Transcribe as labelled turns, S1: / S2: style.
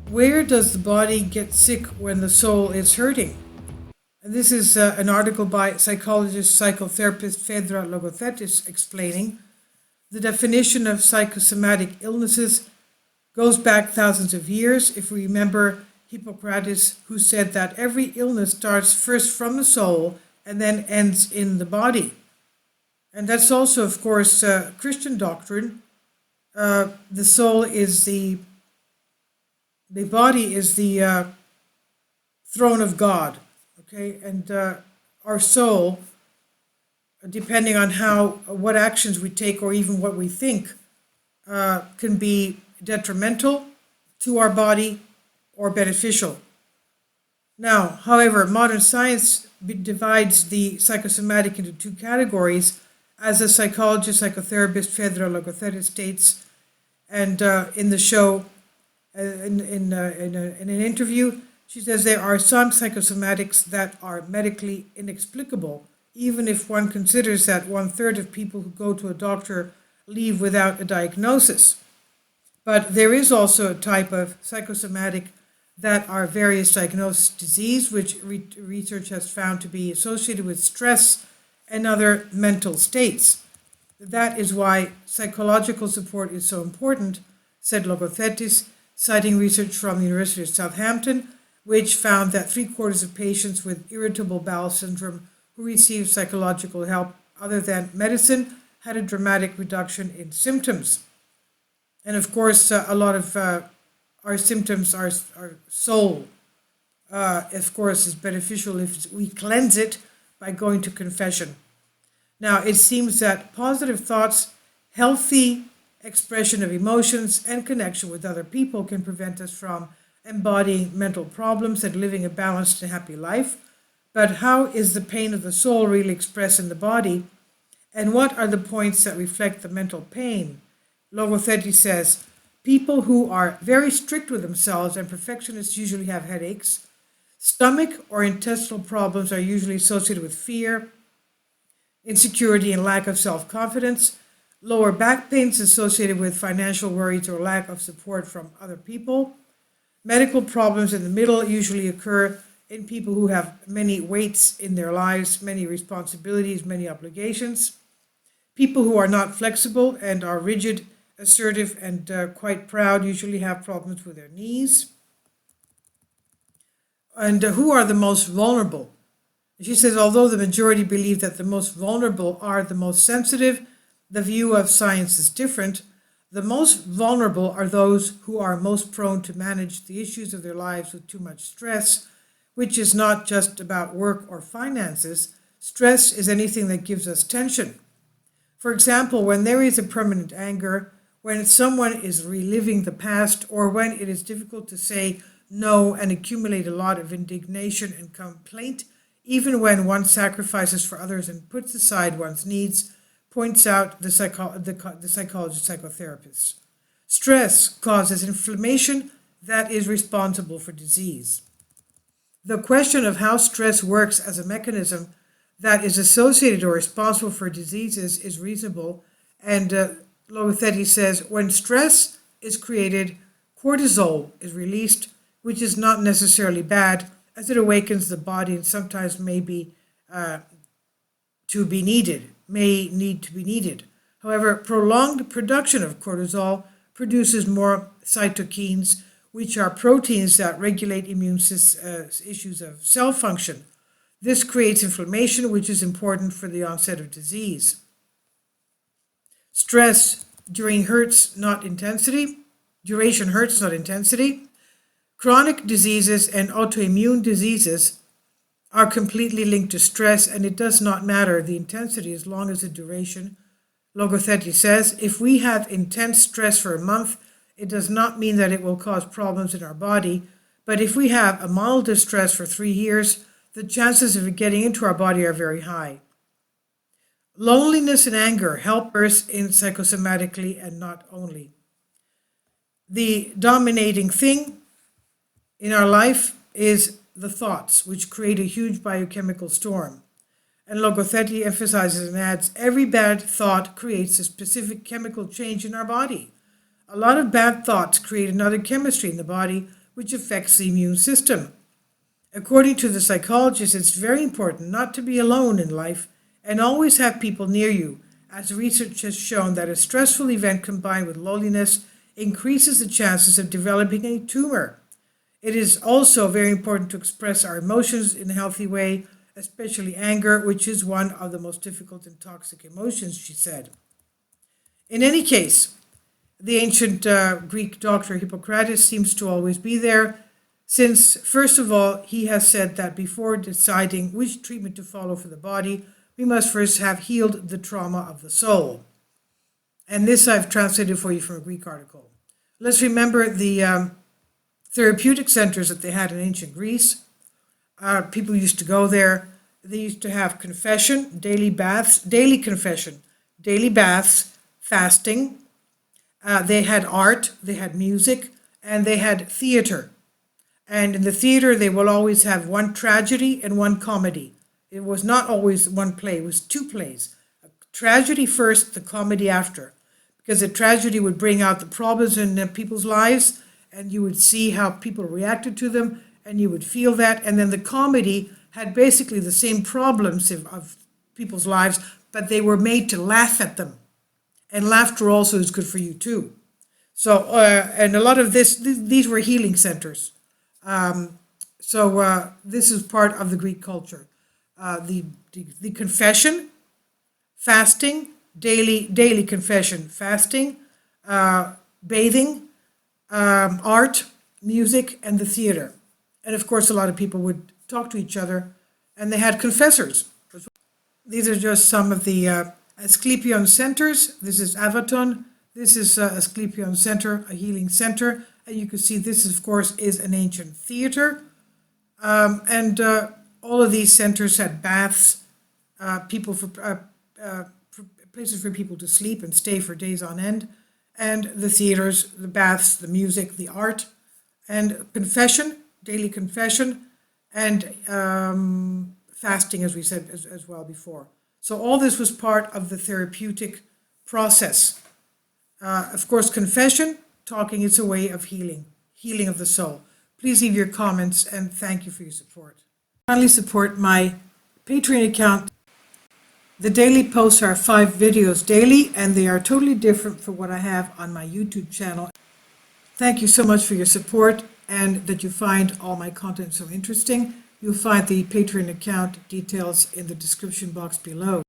S1: Where does the body get sick when the soul is hurting? And this is an article by psychologist, psychotherapist Phaedra Logothetis explaining the definition of psychosomatic illnesses goes back thousands of years. If we remember Hippocrates, who said that every illness starts first from the soul and then ends in the body. And that's also, of course, Christian doctrine. The soul is the body is the throne of God, okay? And our soul, depending on what actions we take or even what we think, can be detrimental to our body or beneficial. Now, however, modern science divides the psychosomatic into two categories, as a psychologist, psychotherapist Phaedra Logothetis states, and in the show, in an interview, she says there are some psychosomatics that are medically inexplicable, even if one considers that 1/3 of people who go to a doctor leave without a diagnosis. But there is also a type of psychosomatic that are various diagnosed disease, which research has found to be associated with stress and other mental states. That is why psychological support is so important, said Logothetis, citing research from the University of Southampton, which found that 3/4 of patients with irritable bowel syndrome who received psychological help other than medicine had a dramatic reduction in symptoms. And of course, a lot of our symptoms, our soul, of course, is beneficial if we cleanse it by going to confession. Now, it seems that positive thoughts, healthy expression of emotions, and connection with other people can prevent us from embodying mental problems and living a balanced and happy life. But how is the pain of the soul really expressed in the body? And what are the points that reflect the mental pain? Logothetis says, people who are very strict with themselves and perfectionists usually have headaches. Stomach or intestinal problems are usually associated with fear, insecurity, and lack of self-confidence. Lower back pain is associated with financial worries or lack of support from other people. Medical problems in the middle usually occur in people who have many weights in their lives, many responsibilities, many obligations. People who are not flexible and are rigid, assertive, and quite proud usually have problems with their knees. And who are the most vulnerable? She says, although the majority believe that the most vulnerable are the most sensitive, the view of science is different. The most vulnerable are those who are most prone to manage the issues of their lives with too much stress, which is not just about work or finances. Stress is anything that gives us tension. For example, when there is a permanent anger, when someone is reliving the past, or when it is difficult to say no and accumulate a lot of indignation and complaint, even when one sacrifices for others and puts aside one's needs, points out the psychologist psychotherapist. Stress causes inflammation that is responsible for disease. The question of how stress works as a mechanism that is associated or responsible for diseases is reasonable, and Logothetis says when stress is created, cortisol is released, which is not necessarily bad, as it awakens the body and sometimes may need to be needed. However, prolonged production of cortisol produces more cytokines, which are proteins that regulate immune issues of cell function. This creates inflammation, which is important for the onset of disease. Stress duration hurts, not intensity. Chronic diseases and autoimmune diseases are completely linked to stress, and it does not matter the intensity as long as the duration. Logothetis says, if we have intense stress for a month, it does not mean that it will cause problems in our body, but if we have a mild distress for 3 years, the chances of it getting into our body are very high. Loneliness and anger help us in psychosomatically and not only. The dominating thing in our life is the thoughts, which create a huge biochemical storm. And Logothetis emphasizes and adds, every bad thought creates a specific chemical change in our body. A lot of bad thoughts create another chemistry in the body, which affects the immune system. According to the psychologist, it's very important not to be alone in life and always have people near you, as research has shown that a stressful event combined with loneliness increases the chances of developing a tumor. It is also very important to express our emotions in a healthy way, especially anger, which is one of the most difficult and toxic emotions, she said. In any case, the ancient Greek doctor Hippocrates seems to always be there, since, first of all, he has said that before deciding which treatment to follow for the body, we must first have healed the trauma of the soul. And this I've translated for you from a Greek article. Let's remember the therapeutic centers that they had in ancient Greece. People used to go there. They used to have confession, daily baths, daily confession, daily baths, fasting. They had art, they had music, and they had theater. And in the theater, they will always have one tragedy and one comedy. It was not always one play, it was two plays. A tragedy first, the comedy after. Because the tragedy would bring out the problems in people's lives, and you would see how people reacted to them, and you would feel that. And then the comedy had basically the same problems of people's lives, but they were made to laugh at them. And laughter also is good for you too. So, and a lot of these were healing centers. This is part of the Greek culture. The confession, fasting, daily confession, fasting, bathing, art, music, and the theater. And of course, a lot of people would talk to each other, and they had confessors. These are just some of the Esclipion Centers. This is Avaton. This is Esclipion Center, a healing center. And you can see this, of course, is an ancient theater. All of these centers had baths, places for people to sleep and stay for days on end. And the theaters, the baths, the music, the art, and confession, daily confession, and fasting, as we said as well before. So all this was part of the therapeutic process. Of course, confession, talking is a way of healing of the soul. Please leave your comments, and thank you for your support. Kindly support my Patreon account. The daily posts are 5 videos daily, and they are totally different from what I have on my YouTube channel. Thank you so much for your support, and that you find all my content so interesting. You'll find the Patreon account details in the description box below.